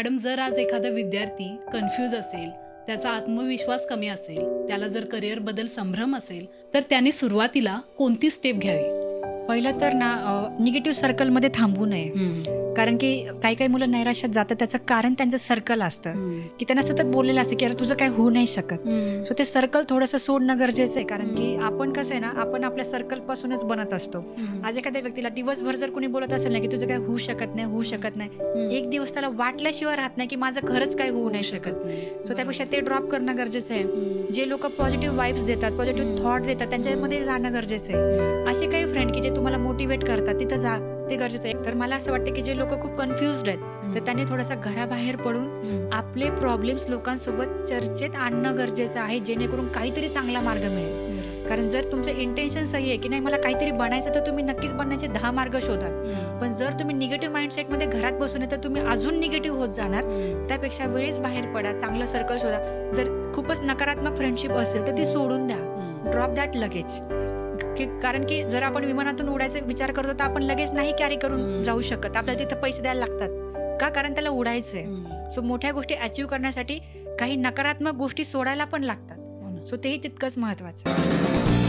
Madam, जर आज एखादा विद्यार्थी कन्फ्यूज असेल, त्याचा आत्मविश्वास कमी असेल, त्याला जर करिअरबद्दल संभ्रम असेल, तर त्याने सुरुवातीला कोणती स्टेप घ्यावी? पहिलं तर ना निगेटिव्ह सर्कलमध्ये थांबू नये. कारण की काही काही मुलं नैराश्यात जातात, त्याचं कारण त्यांचं सर्कल असतं की त्यांना सतत बोललेलं असतं की अरे तुझं काय होऊ नाही शकत. सो ते सर्कल थोडंसं सोडणं गरजेचं आहे. कारण की आपण कसं आहे ना, आपण आपल्या सर्कल पासूनच बनत असतो. आज एखाद्या व्यक्तीला दिवसभर जर कोणी बोलत असेल ना की तुझं काय होऊ शकत नाही, होऊ शकत नाही, एक दिवस त्याला वाटल्याशिवाय राहत नाही की माझं खरंच काय होऊ नाही शकत. सो त्यापेक्षा ते ड्रॉप करणं गरजेचं आहे. जे लोक पॉझिटिव्ह वाईब्स देतात, पॉझिटिव्ह थॉट देतात, त्यांच्यामध्ये जाणं गरजेचं आहे. असे काही फ्रेंड की जे तुम्हाला मोटिवेट करतात, तिथं जा, ते गरजेचं आहे. तर मला असं वाटतं की जे लोक खूप कन्फ्युज्ड आहेत, तर त्यांनी थोडासा घराबाहेर पडून आपले प्रॉब्लेम्स लोकांसोबत चर्चेत आणणं गरजेचं आहे, जेणेकरून काहीतरी चांगला मार्ग मिळेल. कारण जर तुमचं इंटेन्शन सही आहे की नाही मला काहीतरी बनायचं, तर तुम्ही नक्कीच बनण्याचे 10 मार्ग शोधाल. पण जर तुम्ही निगेटिव्ह माइंडसेटमध्ये घरात बसून तर तुम्ही अजून निगेटिव्ह होत जाणार. त्यापेक्षा वेळेस बाहेर पडा, चांगलं सर्कल शोधा. जर खूपच नकारात्मक फ्रेंडशिप असेल तर ती सोडून द्या, ड्रॉप दॅट लगेच. कारण की जर आपण विमानातून उडायचा विचार करतो तर आपण लगेच नाही कॅरी करून जाऊ शकत. आपल्याला तिथं पैसे द्यायला लागतात का? कारण त्याला उडायचंय. सो मोठ्या गोष्टी अचीव्ह करण्यासाठी काही नकारात्मक गोष्टी सोडायला पण लागतात. सो तेही तितकंच महत्वाचं.